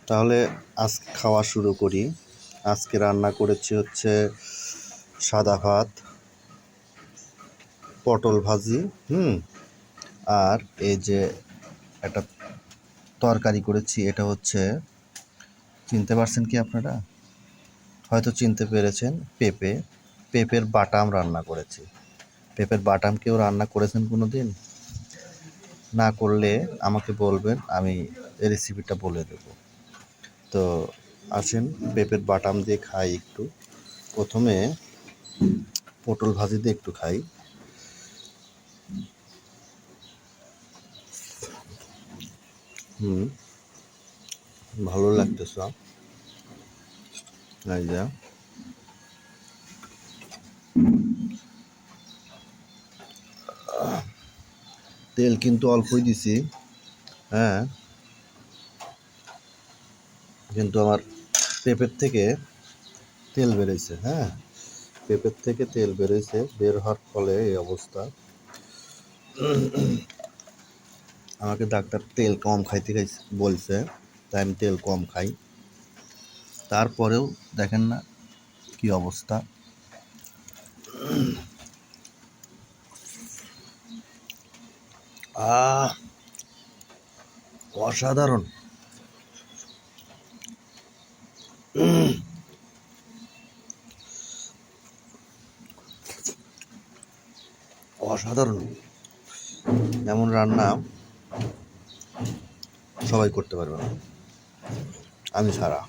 তাহলে আজকে খাওয়া শুরু করি। আজকে রান্না করেছি হচ্ছে সাদা ভাত, পটল ভাজি, আর এই যে একটা তরকারি করেছি, এটা হচ্ছে, চিনতে পারছেন কি আপনারা? হয়তো চিনতে পেরেছেন, পেঁপের বাটাম রান্না করেছি। পেঁপের বাটাম কেউ রান্না করেছেন কোনো দিন? না করলে আমাকে বলবেন, আমি এই রেসিপিটা বলে দেব। তো আসেন পেঁপের বাটাম দিয়ে খাই একটু। প্রথমে পটল ভাজি দিয়ে একটু খাই। ভালো লাগতেছে। এই যে তেল কিন্তু অল্পই দিছি, হ্যাঁ, কিন্তু আমার পেঁপের থেকে তেল বেরোইছে, হ্যাঁ, পেঁপের থেকে তেল বেরোইছে, বের হওয়ার ফলে এই অবস্থা। আমাকে ডাক্তার তেল কম খাইতে বলছে, তাই আমি তেল কম খাই। তারপরেও দেখেন না কি অবস্থা। অসাধারণ। অসাধারণ। এমন রান্না সবাই করতে পারবে না, আমি ছাড়া।